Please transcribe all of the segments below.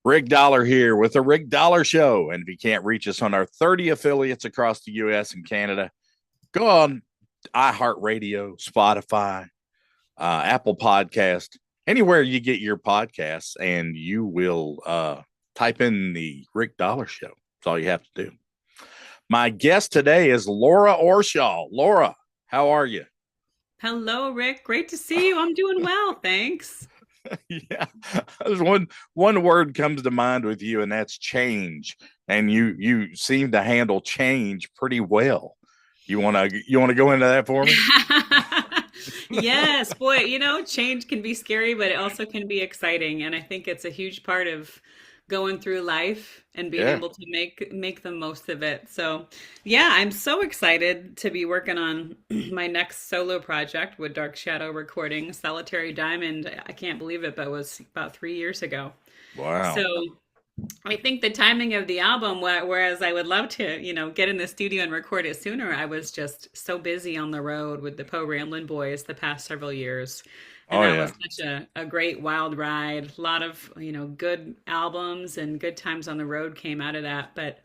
Rick Dollar here with the Rick Dollar Show. And if you can't reach us on our 30 affiliates across the US and Canada, go on iHeartRadio, Spotify, Apple Podcast, anywhere you get your podcasts, and you will type in the Rick Dollar Show. That's all you have to do. My guest today is Laura Orshaw. Laura, how are you? Hello, Rick. Great to see you. I'm doing well, thanks. Yeah, there's one word comes to mind with you, and that's change. And you seem to handle change pretty well. You want to go into that for me? Yes, boy, change can be scary, but it also can be exciting, and I think it's a huge part of going through life and being Yeah. able to make the most of it. So, yeah, I'm so excited to be working on my next solo project with Dark Shadow Recording, Solitary Diamond. I can't believe it, but it was about 3 years ago. So Wow. I think the timing of the album, whereas I would love to, get in the studio and record it sooner, I was just so busy on the road with the Poe Ramblin' Boys the past several years. And Oh that was yeah. such a great wild ride. A lot of, good albums and good times on the road came out of that. But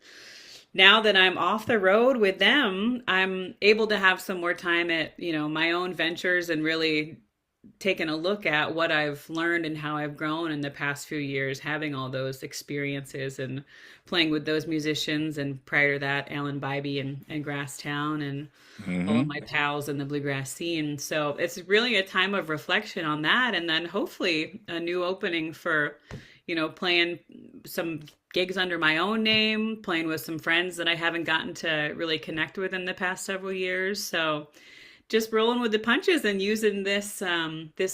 now that I'm off the road with them, I'm able to have some more time at, my own ventures and really taken a look at what I've learned and how I've grown in the past few years, having all those experiences and playing with those musicians. And prior to that, Alan Bybee and Grasstown and all of Hmm. my pals in the bluegrass scene. So it's really a time of reflection on that. And then hopefully a new opening for, playing some gigs under my own name, playing with some friends that I haven't gotten to really connect with in the past several years. So just rolling with the punches and using this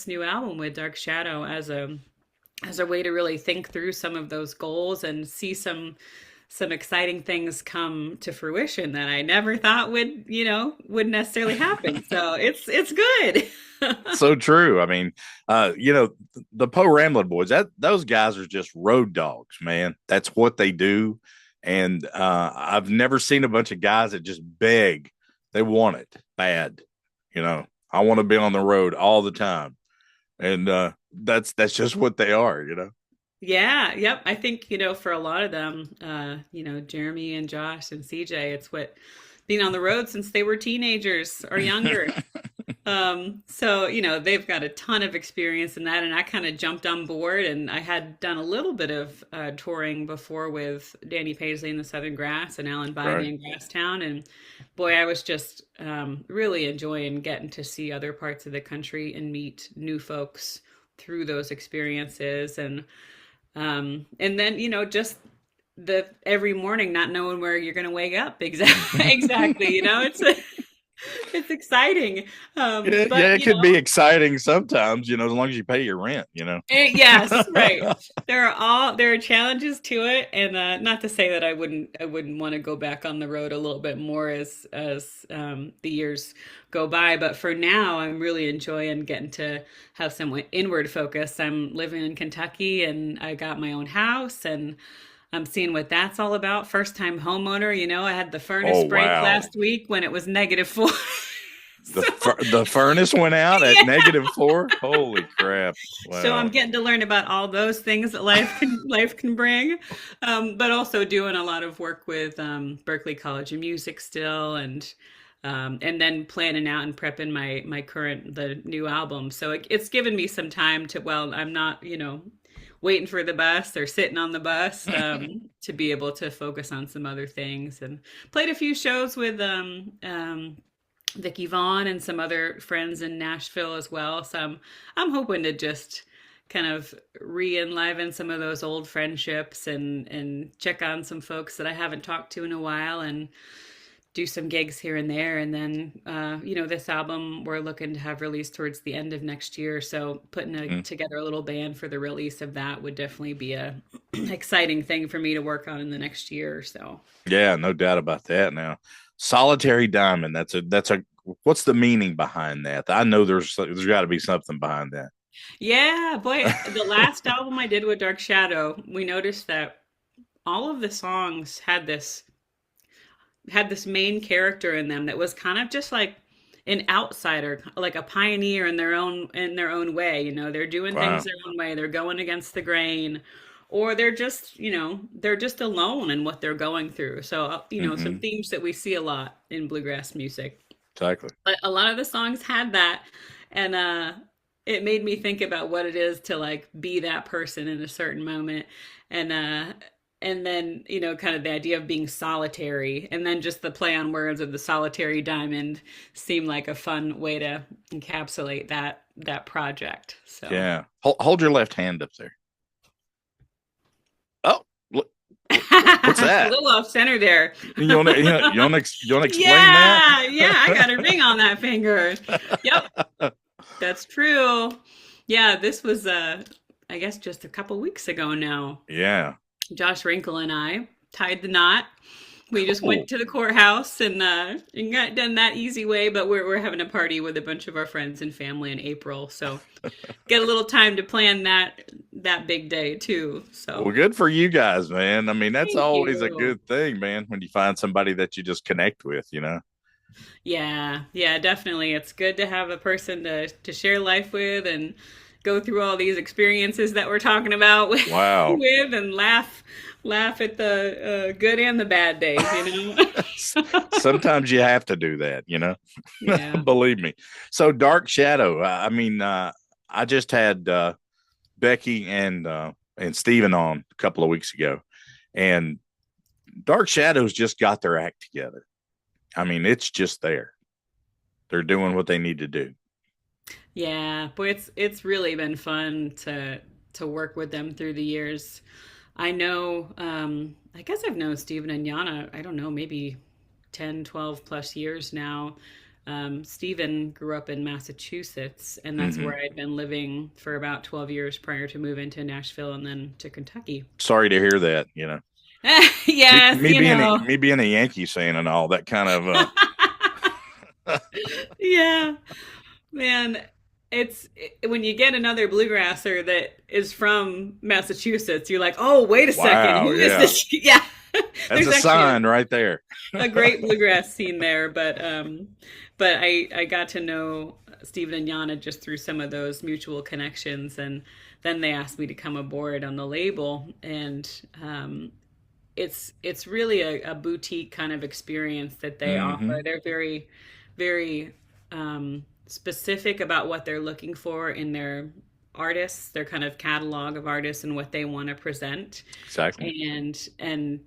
new album with Dark Shadow as a way to really think through some of those goals and see some exciting things come to fruition that I never thought would necessarily happen. So it's good. So true. I mean, the Poe Ramblin' Boys, that those guys are just road dogs, man. That's what they do. And I've never seen a bunch of guys that just beg. They want it bad. I want to be on the road all the time. And that's just what they are. Yeah, yep. I think, for a lot of them, Jeremy and Josh and CJ, it's what being on the road since they were teenagers or younger. So, they've got a ton of experience in that, and I kind of jumped on board, and I had done a little bit of touring before with Danny Paisley in the Southern Grass and Alan Bybee Right. in Grasstown, and boy, I was just really enjoying getting to see other parts of the country and meet new folks through those experiences, and then just the every morning not knowing where you're going to wake up exactly. Exactly, it's exciting. Yeah, But yeah, it could be exciting sometimes, as long as you pay your rent. yes, right. There are challenges to it, and not to say that I wouldn't want to go back on the road a little bit more as the years go by. But for now, I'm really enjoying getting to have some inward focus. I'm living in Kentucky, and I got my own house, and I'm seeing what that's all about. First time homeowner. I had the furnace Oh break wow. last week when it was -4. The So fur- the furnace went out at -4. Holy crap. So I'm Wow. getting to learn about all those things that life can bring, but also doing a lot of work with Berklee College of Music still, and then planning out and prepping the new album. So it's given me some time to, well, I'm not waiting for the bus or sitting on the bus, to be able to focus on some other things, and played a few shows with Vicky Vaughn and some other friends in Nashville as well. So I'm hoping to just kind of re-enliven some of those old friendships and check on some folks that I haven't talked to in a while and do some gigs here and there. And then, this album we're looking to have released towards the end of next year. So putting together a little band for the release of that would definitely be a exciting thing for me to work on in the next year or so. Yeah, no doubt about that. Now, solitary diamond. That's a. What's the meaning behind that? I know there's got to be something behind that. Yeah, boy, the last album I did with Dark Shadow, we noticed that all of the songs had this main character in them that was kind of just like an outsider, like a pioneer in their own way. They're doing things Wow. their own way. They're going against the grain, or they're just, they're just alone in what they're going through. So, some Hmm. themes that we see a lot in bluegrass music. Exactly. But a lot of the songs had that, and it made me think about what it is to like be that person in a certain moment, and uh, and then kind of the idea of being solitary, and then just the play on words of the solitary diamond seemed like a fun way to encapsulate that project. So. Yeah. Hold your left hand up there. Oh, look, what's A that? little off center there. You want to explain that? Yeah, yeah, I got a ring on that finger. Yep, that's true. Yeah, this was I guess just a couple weeks ago now. Yeah. Josh Wrinkle and I tied the knot. We just went Cool. to the courthouse and got done that easy way, but we're having a party with a bunch of our friends and family in April. So get a little time to plan that big day too. Well, So good for you guys, man. I mean, that's thank always a you. good thing, man, when you find somebody that you just connect with. Yeah, yeah, definitely. It's good to have a person to share life with and go through all these experiences that we're talking about with, Wow. and laugh at the good and the bad days. Sometimes you have to do that. Yeah. Believe me. So Dark Shadow, I mean, I just had Becky and Steven on a couple of weeks ago, and Dark Shadows just got their act together. I mean, it's just there. They're doing what they need to do. Yeah, boy, it's really been fun to work with them through the years. I know, I guess I've known Steven and Yana, I don't know, maybe 10, 12 plus years now. Steven grew up in Massachusetts, and that's Hmm. where I'd been living for about 12 years prior to moving to Nashville and then to Kentucky. Sorry to hear that. Me, Yes, me being a, me being a Yankee fan and all that kind of yeah. Man, when you get another bluegrasser that is from Massachusetts, you're like, oh, wait a second, wow, who is yeah. this? Yeah, That's there's a actually sign right there. a great bluegrass scene there, but I got to know Stephen and Yana just through some of those mutual connections, and then they asked me to come aboard on the label, and it's really a boutique kind of experience that they offer. Hmm. They're very, very specific about what they're looking for in their artists, their kind of catalog of artists and what they want to present. Exactly. And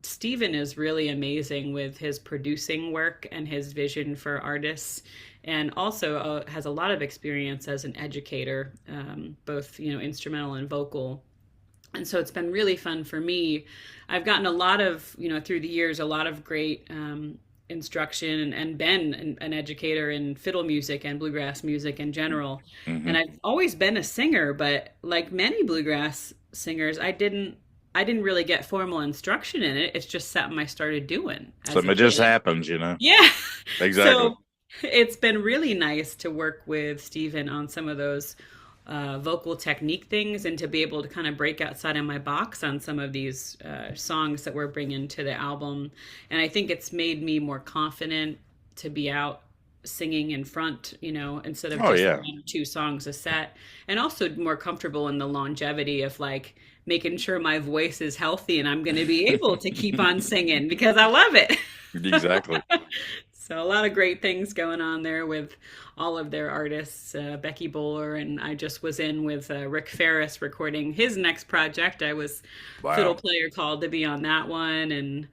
Steven is really amazing with his producing work and his vision for artists, and also has a lot of experience as an educator, both instrumental and vocal. And so it's been really fun for me. I've gotten a lot of, through the years, a lot of great instruction, and been an educator in fiddle music and bluegrass music in general. And Hmm. I've always been a singer, but like many bluegrass singers, I didn't really get formal instruction in it. It's just something I started doing as a Something that just kid. happens. Yeah. Exactly. So it's been really nice to work with Steven on some of those vocal technique things, and to be able to kind of break outside of my box on some of these songs that we're bringing to the album. And I think it's made me more confident to be out singing in front, instead of Oh just yeah. 1 or 2 songs a set, and also more comfortable in the longevity of like making sure my voice is healthy and I'm going to be able to keep on singing because I love it. Exactly. So a lot of great things going on there with all of their artists, Becky Bowler, and I just was in with Rick Ferris recording his next project. I was fiddle Wow. player called to be on that one, and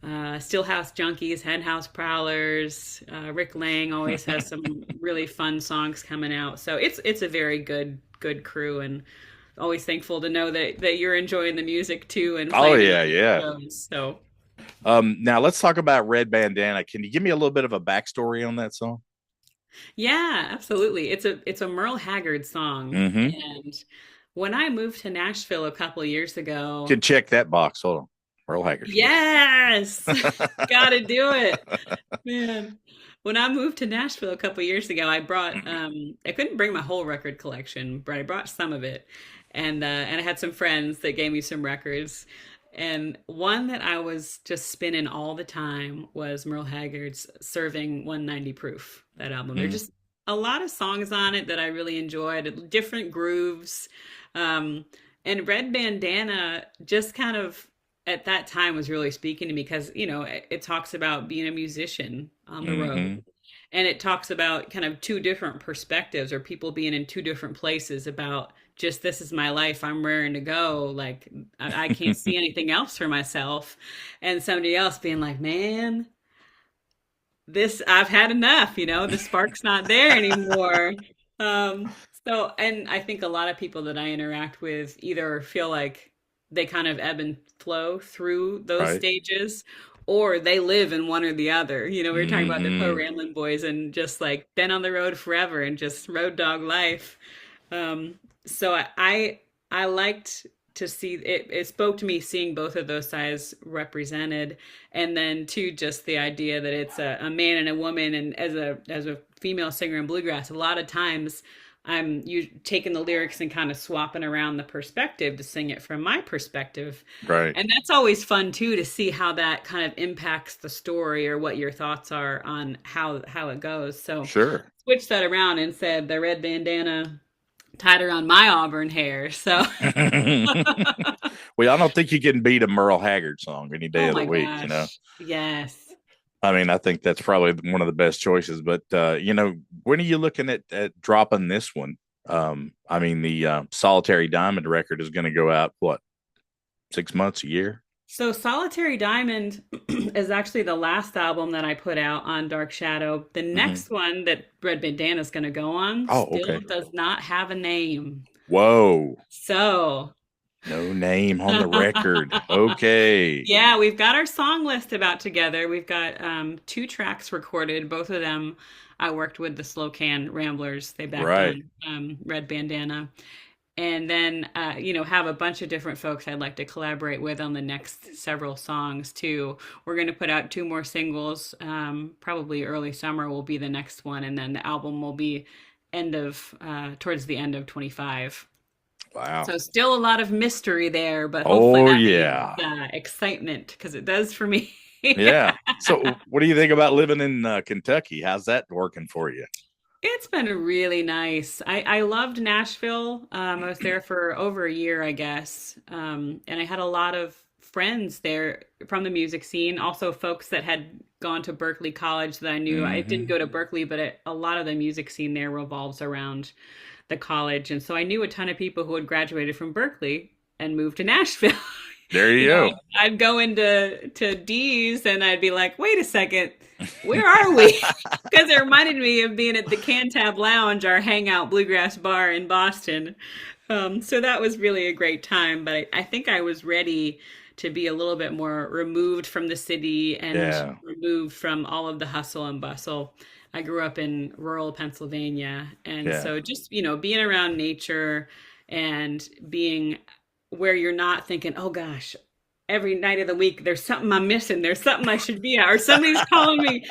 Stillhouse Junkies, Henhouse Prowlers. Rick Lang always has some really fun songs coming out, so it's a very good crew, and always thankful to know that you're enjoying the music too and Oh playing yeah, it yeah. shows. So Now let's talk about Red Bandana. Can you give me a little bit of a backstory on that song? yeah, absolutely. It's a Merle Haggard song. Mm-hmm. And when I moved to Nashville a couple of years ago, Can check that box. Hold on. Earl Haggard's good. yes, gotta do it, man. When I moved to Nashville a couple of years ago, I couldn't bring my whole record collection, but I brought some of it, and I had some friends that gave me some records. And one that I was just spinning all the time was Merle Haggard's Serving 190 Proof, that album. There's Mm. just a lot of songs on it that I really enjoyed, different grooves. Um, And Red Bandana just kind of at that time was really speaking to me because, it talks about being a musician on the road. Hmm. And it talks about kind of two different perspectives or people being in two different places about just this is my life. I'm raring to go. Like I can't see anything else for myself. And somebody else being like, man, this I've had enough, the spark's not there anymore. And I think a lot of people that I interact with either feel like they kind of ebb and flow through those Right. stages, or they live in one or the other. We were talking about the Po Hmm. Ramblin' Boys and just like been on the road forever and just road dog life. So I liked to see it. It spoke to me seeing both of those sides represented, and then too just the idea that it's a man and a woman, and as a female singer in bluegrass, a lot of times you taking the lyrics and kind of swapping around the perspective to sing it from my perspective, Right. and that's always fun too to see how that kind of impacts the story or what your thoughts are on how it goes. So Sure. switch that around and said the red bandana tied around my auburn hair. So, Well, I don't think you can beat a Merle Haggard song any day oh of the my week, gosh. Yes. I mean, I think that's probably one of the best choices. But when are you looking at dropping this one? I mean, the Solitary Diamond record is going to go out what, 6 months, a year? So, Solitary Diamond is actually the last album that I put out on Dark Shadow. The Hmm. next one that Red Bandana is going to go on Oh, still okay. does not have a name. Whoa, So, no name on the record. Okay, yeah, we've got our song list about together. We've got two tracks recorded. Both of them I worked with the Slow Can Ramblers. They backed right. on Red Bandana. And then, have a bunch of different folks I'd like to collaborate with on the next several songs too. We're going to put out two more singles. Probably early summer will be the next one. And then the album will be towards the end of 25. Wow. So still a lot of mystery there, but hopefully Oh that means yeah, excitement because it does for me. yeah. So, what do you think about living in Kentucky? How's that working for you? It's been really nice. I loved Nashville. I was there for over a year, I guess. And I had a lot of friends there from the music scene, also folks that had gone to Berkeley College that I knew. I didn't Hmm. go to Berkeley, but a lot of the music scene there revolves around the college. And so I knew a ton of people who had graduated from Berkeley and moved to Nashville. There you go. I'd go into D's and I'd be like, wait a second, where are we? Because it reminded me of being at the Cantab Lounge, our hangout bluegrass bar in Boston. So that was really a great time. But I think I was ready to be a little bit more removed from the city and Yeah, removed from all of the hustle and bustle. I grew up in rural Pennsylvania. And yeah. so just, being around nature and being where you're not thinking, oh gosh, every night of the week there's something I'm missing, there's something I should be at, or somebody's calling me.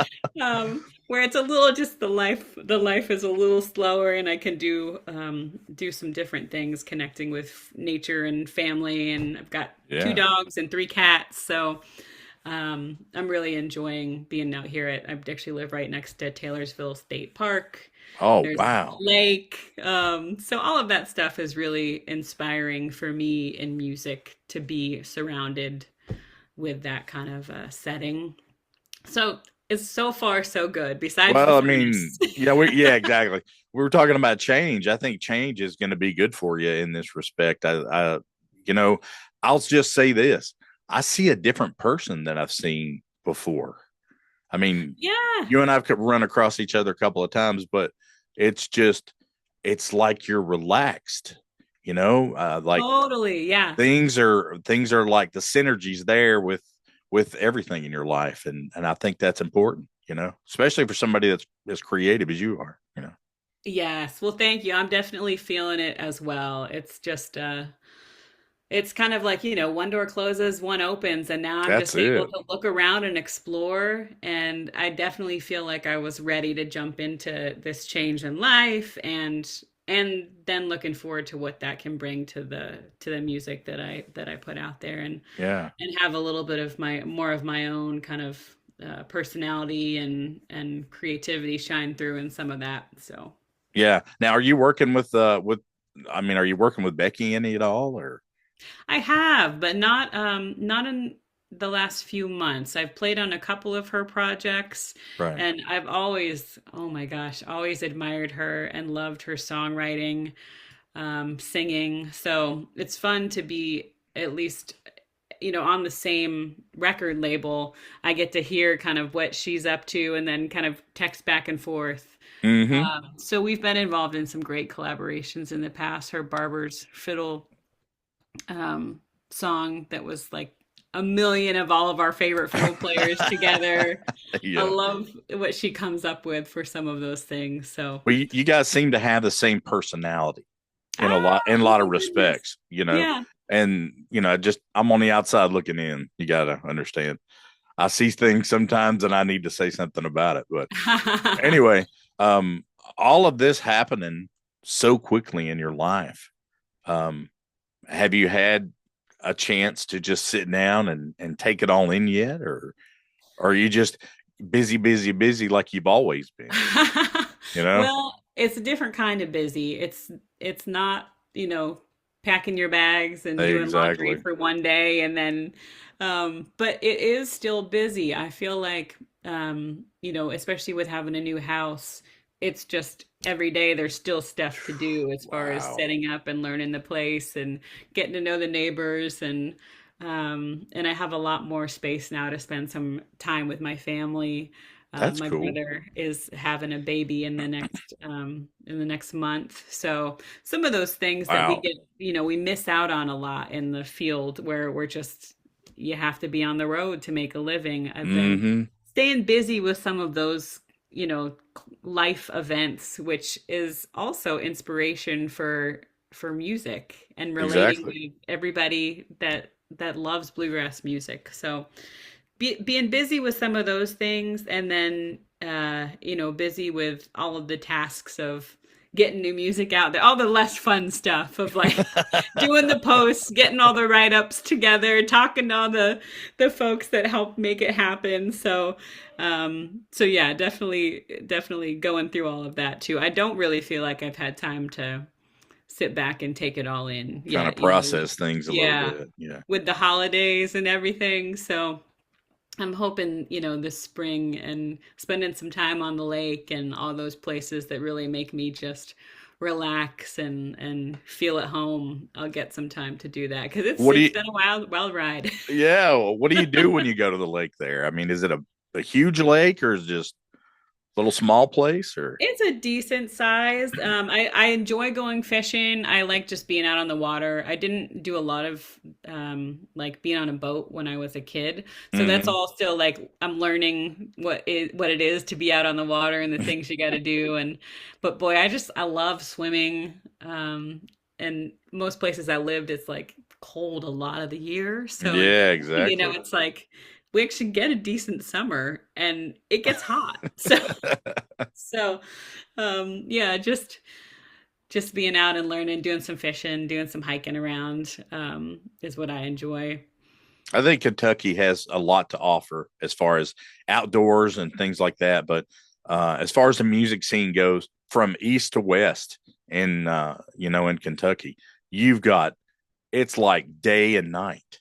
Where it's a little just the life is a little slower, and I can do some different things, connecting with nature and family, and I've got two Yeah. dogs and three cats, so I'm really enjoying being out here. I actually live right next to Taylorsville State Park. Oh, There's a wow. lake. So all of that stuff is really inspiring for me in music to be surrounded with that kind of setting. So it's so far so good, besides the Well, I mean, furnace. yeah, exactly. We were talking about change. I think change is going to be good for you in this respect. You know, I'll just say this: I see a different person than I've seen before. I mean, Yeah, you and I've run across each other a couple of times, but it's just, it's like you're relaxed. Like totally. Yeah. things are like the synergies there with everything in your life, and I think that's important, especially for somebody that's as creative as you are. Yes. Well, thank you. I'm definitely feeling it as well. It's kind of like, one door closes, one opens, and now I'm That's just able it. to look around and explore. And I definitely feel like I was ready to jump into this change in life, and then looking forward to what that can bring to the music that I put out there, Yeah. and have a little bit of more of my own kind of personality and creativity shine through in some of that. So Yeah. Now, are you working with I mean, are you working with Becky any at all, or I have, but not in the last few months. I've played on a couple of her projects, right? and I've always, oh my gosh, always admired her and loved her songwriting, singing. So it's fun to be at least, on the same record label. I get to hear kind of what she's up to and then kind of text back and forth. Mm-hmm. So we've been involved in some great collaborations in the past. Her Barber's Fiddle um, song that was like a million of all of our favorite fiddle players together. I Yeah. love what she comes up with for some of those things. So, Well, you guys seem to have the same personality in a oh lot my of goodness. respects, Yeah. and just I'm on the outside looking in. You got to understand. I see things sometimes and I need to say something about it. But anyway, um, all of this happening so quickly in your life. Um, have you had a chance to just sit down and take it all in yet, or are you just busy, busy, busy like you've always been? You know, Well, it's a different kind of busy. It's not, packing your bags and doing laundry exactly. for one day and then but it is still busy. I feel like especially with having a new house, it's just every day there's still stuff to do as far as Wow, setting up and learning the place and getting to know the neighbors and I have a lot more space now to spend some time with my family. that's My cool. brother is having a baby in the next month. So some of those things that we Wow. get, we miss out on a lot in the field where we're just you have to be on the road to make a living. I've been Mm-hmm. staying busy with some of those, life events, which is also inspiration for music and relating Exactly. with everybody that loves bluegrass music. So being busy with some of those things and then busy with all of the tasks of getting new music out there, all the less fun stuff of like doing the posts, getting all the write-ups together, talking to all the folks that help make it happen. So yeah, definitely going through all of that too. I don't really feel like I've had time to sit back and take it all in Kind of yet, process things a little yeah, bit. Yeah. with the holidays and everything. So I'm hoping, this spring and spending some time on the lake and all those places that really make me just relax and feel at home. I'll get some time to do that because it's What do it's you? been a wild ride. Yeah. What do you do when you go to the lake there? I mean, is it a huge lake or is it just a little small place or? It's a decent size. I enjoy going fishing. I like just being out on the water. I didn't do a lot of like being on a boat when I was a kid. So that's Mm-hmm. all still like I'm learning what it is to be out on the water and the things you got to do. And but boy, I love swimming. And most places I lived, it's like cold a lot of the year. So Yeah. Exactly. it's like we actually get a decent summer and it gets hot. So yeah, just being out and learning, doing some fishing, doing some hiking around is what I enjoy. I think Kentucky has a lot to offer as far as outdoors and things like that. But as far as the music scene goes, from east to west in Kentucky, you've got it's like day and night.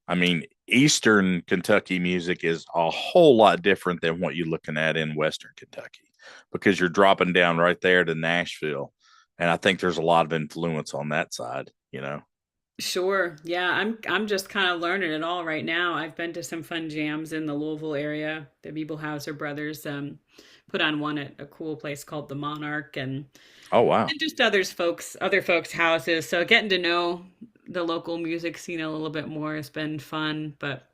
I mean, Eastern Kentucky music is a whole lot different than what you're looking at in Western Kentucky because you're dropping down right there to Nashville. And I think there's a lot of influence on that side. Sure. Yeah, I'm just kind of learning it all right now. I've been to some fun jams in the Louisville area. The Beeblehauser brothers put on one at a cool place called the Monarch Oh, wow. and just other folks' houses. So getting to know the local music scene a little bit more has been fun, but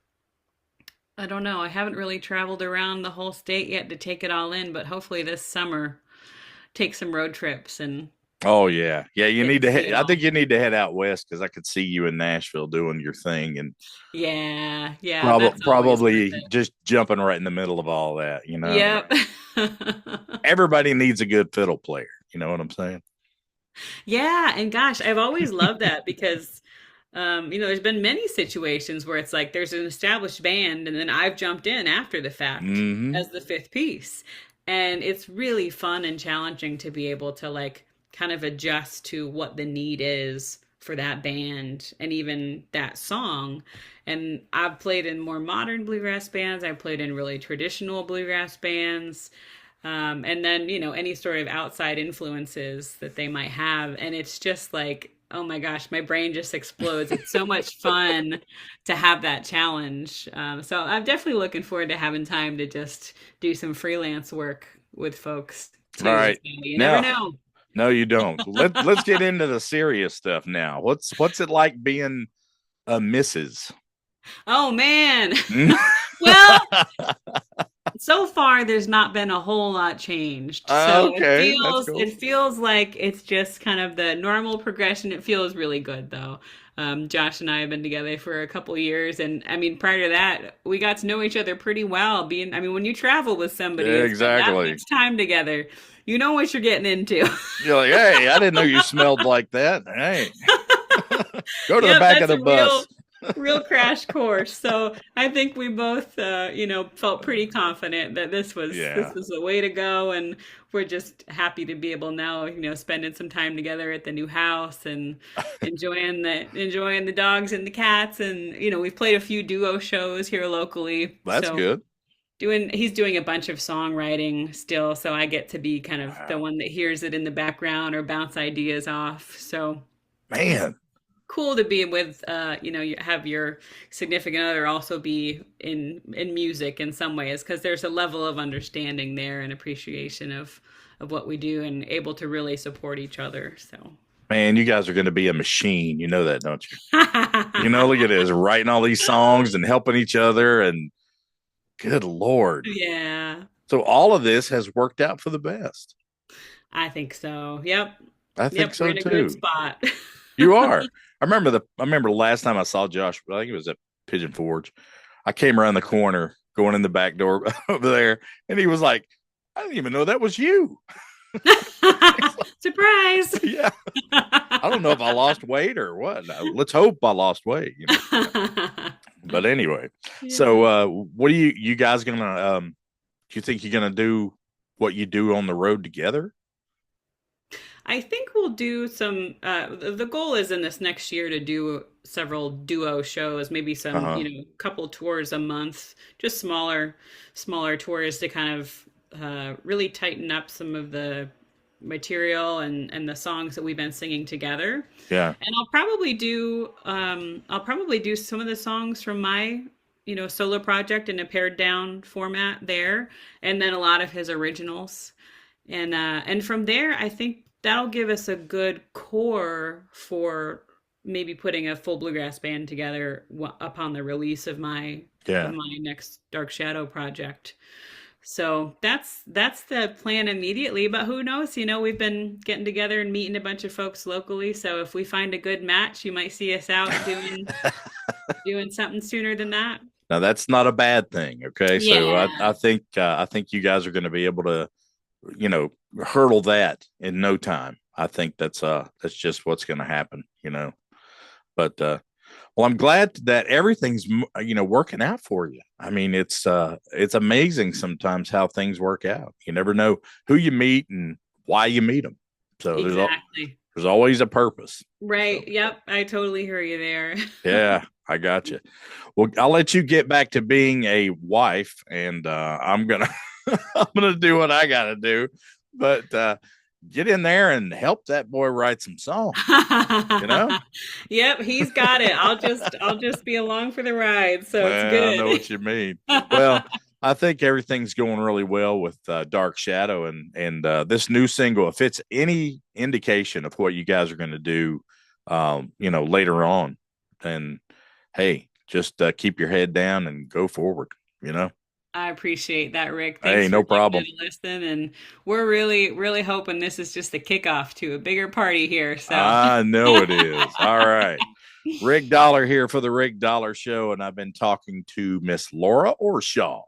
I don't know. I haven't really traveled around the whole state yet to take it all in, but hopefully this summer take some road trips and Oh, yeah. Yeah. You get need to to, see it I think all. you need to head out west because I could see you in Nashville doing your thing and Yeah, yeah, that's always worth probably it. just jumping right in the middle of all that. Yep. Everybody needs a good fiddle player. You know what I'm saying? Yeah, and gosh, I've always loved that because there's been many situations where it's like there's an established band and then I've jumped in after the fact Mm-hmm. as the fifth piece. And it's really fun and challenging to be able to like kind of adjust to what the need is for that band and even that song. And I've played in more modern bluegrass bands. I've played in really traditional bluegrass bands. And then, any sort of outside influences that they might have. And it's just like, oh my gosh, my brain just explodes. It's so much fun to have that challenge. So I'm definitely looking forward to having time to just do some freelance work with folks All too. right. So you never Now, know. no, you don't. Let's get into the serious stuff now. What's it like being a Mrs.? Oh man. Well, so far there's not been a whole lot changed. So it Okay, that's feels cool. it feels like it's just kind of the normal progression. It feels really good though. Josh and I have been together for a couple years, and I mean, prior to that, we got to know each other pretty well. I mean, when you travel with somebody Yeah, and spend that exactly. much time together, you know what you're getting into. You're like, hey, I didn't know you smelled like that. Hey, go to the Yep, back of that's the a bus. real crash course. So I think we both, felt pretty confident that this Yeah, was the way to go, and we're just happy to be able now, spending some time together at the new house and enjoying the dogs and the cats, and we've played a few duo shows here locally. that's So good. he's doing a bunch of songwriting still, so I get to be kind of the Wow, one that hears it in the background or bounce ideas off. So man. cool to be with you have your significant other also be in music in some ways, because there's a level of understanding there and appreciation of what we do and able to really support each other. So Man, you guys are going to be a machine. You know that, don't you? Look at this, writing all these songs and helping each other. And good Lord. yeah, So all of this has worked out for the best. I think so. Yep. I think Yep, we're so in a good too. spot. You are. I remember the last time I saw Josh, I think it was at Pigeon Forge. I came around the corner going in the back door over there, and he was like, I didn't even know that was you. Surprise. Yeah. I don't know if I lost weight or what. Let's hope I lost weight. But anyway, so Yeah. what are you guys gonna do you think you're gonna do what you do on the road together? I think we'll do some. The goal is in this next year to do several duo shows, maybe some, Uh-huh. couple tours a month, just smaller tours to kind of really tighten up some of the material and the songs that we've been singing together. Yeah. And I'll probably do some of the songs from my solo project in a pared down format there, and then a lot of his originals. And from there, I think that'll give us a good core for maybe putting a full bluegrass band together upon the release of Yeah. my next Dark Shadow project. So that's the plan immediately, but who knows? We've been getting together and meeting a bunch of folks locally, so if we find a good match, you might see us out doing something sooner than that. Now that's not a bad thing. Okay. So Yeah. I think you guys are going to be able to, you know, hurdle that in no time. I think that's just what's going to happen. But well, I'm glad that everything's working out for you. I mean, it's amazing sometimes how things work out. You never know who you meet and why you meet them. So Exactly. there's always a purpose. Right. So Yep. I totally hear you there. yeah, I got you. Well, I'll let you get back to being a wife, and I'm gonna I'm gonna do what I gotta do. But get in there and help that boy write some songs. You know. Yep, he's got it. I'll just be along for the ride, so it's Well, I know good. what you mean. Well, I think everything's going really well with Dark Shadow and this new single. If it's any indication of what you guys are going to do, later on, then hey, just keep your head down and go forward. You know. I appreciate that, Rick. Hey, Thanks for no taking problem. it a listen, and we're really, really hoping this is just the kickoff to a bigger party here. So, I know it is. All right. Rick Dollar here for the Rick Dollar Show, and I've been talking to Miss Laura Orshaw.